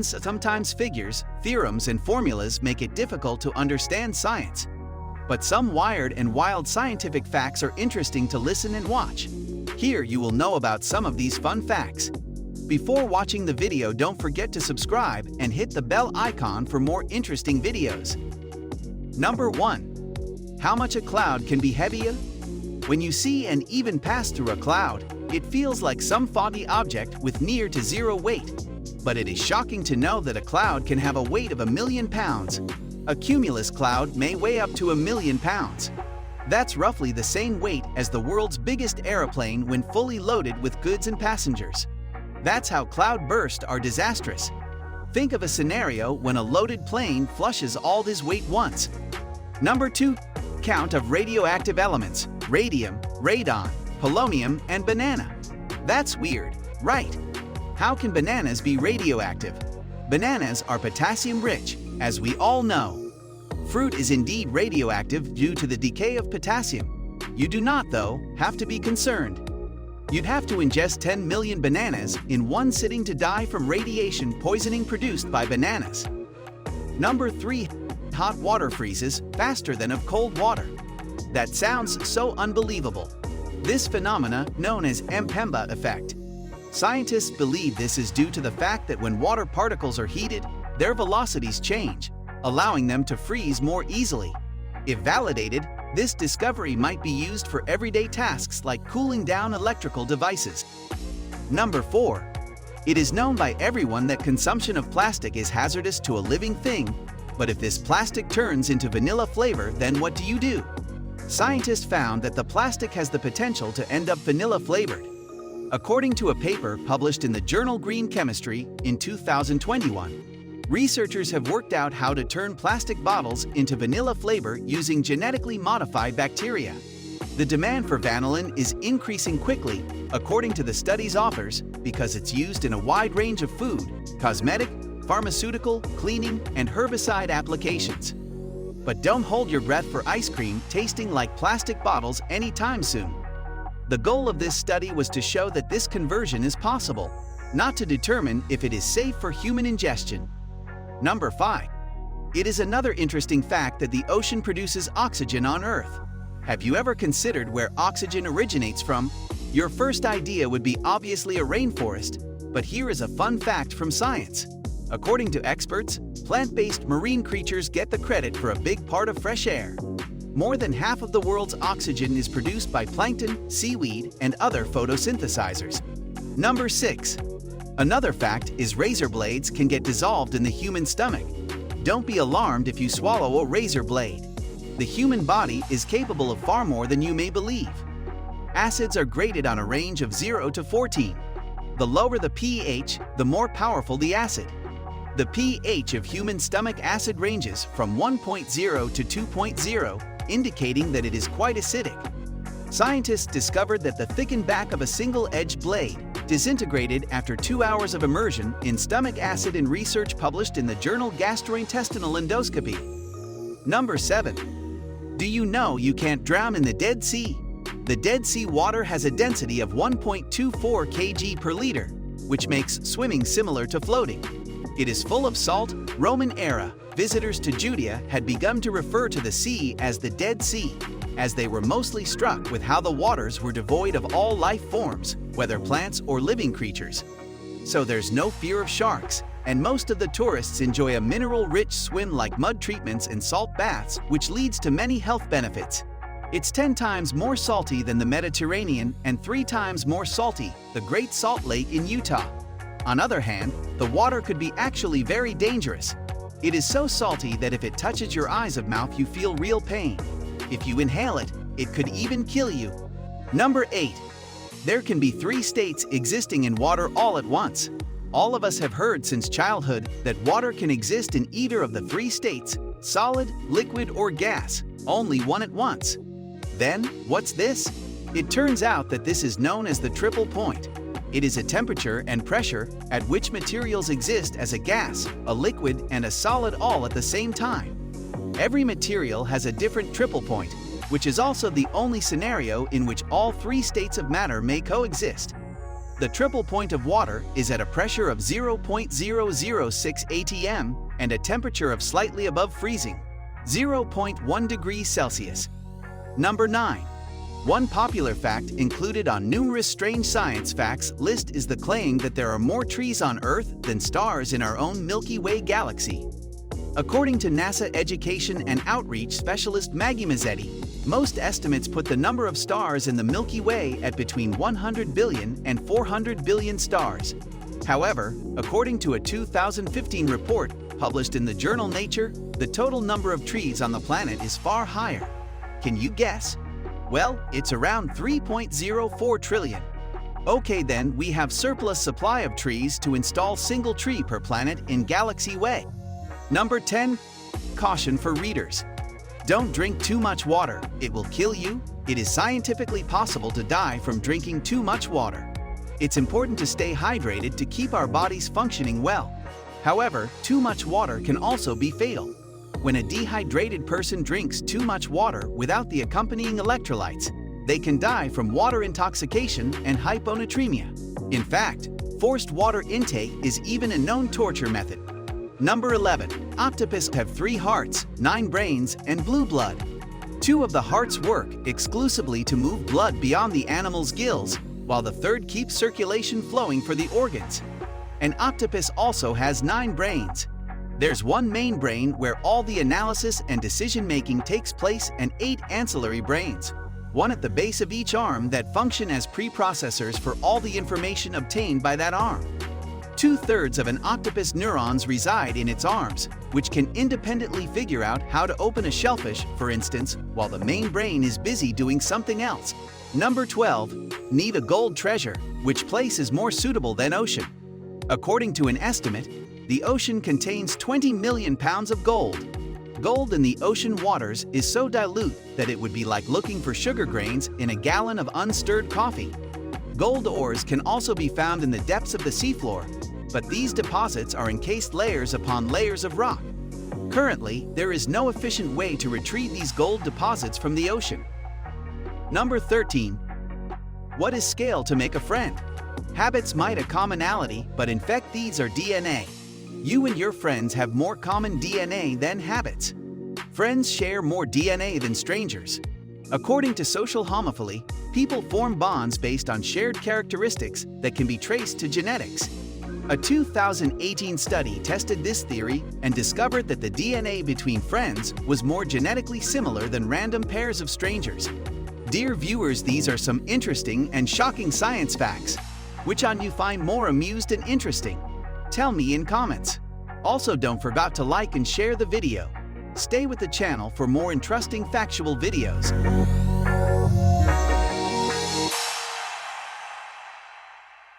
equations, sometimes figures, theorems, and formulas make it difficult to understand science. But some wired and wild scientific facts are interesting to listen and watch. Here you will know about some of these fun facts. Before watching the video, don't forget to subscribe and hit the bell icon for more interesting videos. Number 1. How much a cloud can be heavier? When you see and even pass through a cloud, it feels like some foggy object with near to zero weight. But it is shocking to know that a cloud can have a weight of 1,000,000 pounds. A cumulus cloud may weigh up to 1,000,000 pounds. That's roughly the same weight as the world's biggest airplane when fully loaded with goods and passengers. That's how cloud bursts are disastrous. Think of a scenario when a loaded plane flushes all this weight once. Number 2. Count of radioactive elements: radium, radon, polonium, and banana. That's weird, right? How can bananas be radioactive? Bananas are potassium-rich, as we all know. Fruit is indeed radioactive due to the decay of potassium. You do not, though, have to be concerned. You'd have to ingest 10 million bananas in one sitting to die from radiation poisoning produced by bananas. Number 3. Hot water freezes faster than of cold water. That sounds so unbelievable. This phenomena, known as Mpemba effect. Scientists believe this is due to the fact that when water particles are heated, their velocities change, allowing them to freeze more easily. If validated, this discovery might be used for everyday tasks like cooling down electrical devices. Number 4. It is known by everyone that consumption of plastic is hazardous to a living thing, but if this plastic turns into vanilla flavor, then what do you do? Scientists found that the plastic has the potential to end up vanilla flavored. According to a paper published in the journal Green Chemistry in 2021, researchers have worked out how to turn plastic bottles into vanilla flavor using genetically modified bacteria. The demand for vanillin is increasing quickly, according to the study's authors, because it's used in a wide range of food, cosmetic, pharmaceutical, cleaning, and herbicide applications. But don't hold your breath for ice cream tasting like plastic bottles anytime soon. The goal of this study was to show that this conversion is possible, not to determine if it is safe for human ingestion. Number 5. It is another interesting fact that the ocean produces oxygen on Earth. Have you ever considered where oxygen originates from? Your first idea would be obviously a rainforest, but here is a fun fact from science. According to experts, plant-based marine creatures get the credit for a big part of fresh air. More than half of the world's oxygen is produced by plankton, seaweed, and other photosynthesizers. Number 6. Another fact is razor blades can get dissolved in the human stomach. Don't be alarmed if you swallow a razor blade. The human body is capable of far more than you may believe. Acids are graded on a range of 0 to 14. The lower the pH, the more powerful the acid. The pH of human stomach acid ranges from 1.0 to 2.0, indicating that it is quite acidic. Scientists discovered that the thickened back of a single-edged blade disintegrated after 2 hours of immersion in stomach acid in research published in the journal Gastrointestinal Endoscopy. Number 7. Do you know you can't drown in the Dead Sea? The Dead Sea water has a density of 1.24 kg per liter, which makes swimming similar to floating. It is full of salt. Roman era visitors to Judea had begun to refer to the sea as the Dead Sea, as they were mostly struck with how the waters were devoid of all life forms, whether plants or living creatures. So there's no fear of sharks, and most of the tourists enjoy a mineral-rich swim like mud treatments and salt baths, which leads to many health benefits. It's 10 times more salty than the Mediterranean and 3 times more salty, the Great Salt Lake in Utah. On the other hand, the water could be actually very dangerous. It is so salty that if it touches your eyes or mouth, you feel real pain. If you inhale it, it could even kill you. Number 8. There can be 3 states existing in water all at once. All of us have heard since childhood that water can exist in either of the 3 states, solid, liquid, or gas, only one at once. Then, what's this? It turns out that this is known as the triple point. It is a temperature and pressure at which materials exist as a gas, a liquid, and a solid all at the same time. Every material has a different triple point, which is also the only scenario in which all 3 states of matter may coexist. The triple point of water is at a pressure of 0.006 atm and a temperature of slightly above freezing, 0.1 degrees Celsius. Number 9. One popular fact included on numerous strange science facts list is the claim that there are more trees on Earth than stars in our own Milky Way galaxy. According to NASA education and outreach specialist Maggie Mazzetti, most estimates put the number of stars in the Milky Way at between 100 billion and 400 billion stars. However, according to a 2015 report published in the journal Nature, the total number of trees on the planet is far higher. Can you guess? Well, it's around 3.04 trillion. Okay then, we have surplus supply of trees to install single tree per planet in Galaxy Way. Number 10. Caution for readers. Don't drink too much water, it will kill you. It is scientifically possible to die from drinking too much water. It's important to stay hydrated to keep our bodies functioning well. However, too much water can also be fatal. When a dehydrated person drinks too much water without the accompanying electrolytes, they can die from water intoxication and hyponatremia. In fact, forced water intake is even a known torture method. Number 11. Octopus have 3 hearts, 9 brains, and blue blood. 2 of the hearts work exclusively to move blood beyond the animal's gills, while the third keeps circulation flowing for the organs. An octopus also has 9 brains. There's one main brain where all the analysis and decision-making takes place and 8 ancillary brains, one at the base of each arm that function as preprocessors for all the information obtained by that arm. 2/3 of an octopus neurons reside in its arms, which can independently figure out how to open a shellfish, for instance, while the main brain is busy doing something else. Number 12. Need a gold treasure. Which place is more suitable than ocean? According to an estimate, the ocean contains 20 million pounds of gold. Gold in the ocean waters is so dilute that it would be like looking for sugar grains in a gallon of unstirred coffee. Gold ores can also be found in the depths of the seafloor, but these deposits are encased layers upon layers of rock. Currently, there is no efficient way to retrieve these gold deposits from the ocean. Number 13. What is scale to make a friend? Habits might a commonality, but in fact these are DNA. You and your friends have more common DNA than habits. Friends share more DNA than strangers. According to social homophily, people form bonds based on shared characteristics that can be traced to genetics. A 2018 study tested this theory and discovered that the DNA between friends was more genetically similar than random pairs of strangers. Dear viewers, these are some interesting and shocking science facts. Which one you find more amused and interesting? Tell me in comments. Also, don't forget to like and share the video. Stay with the channel for more interesting factual videos.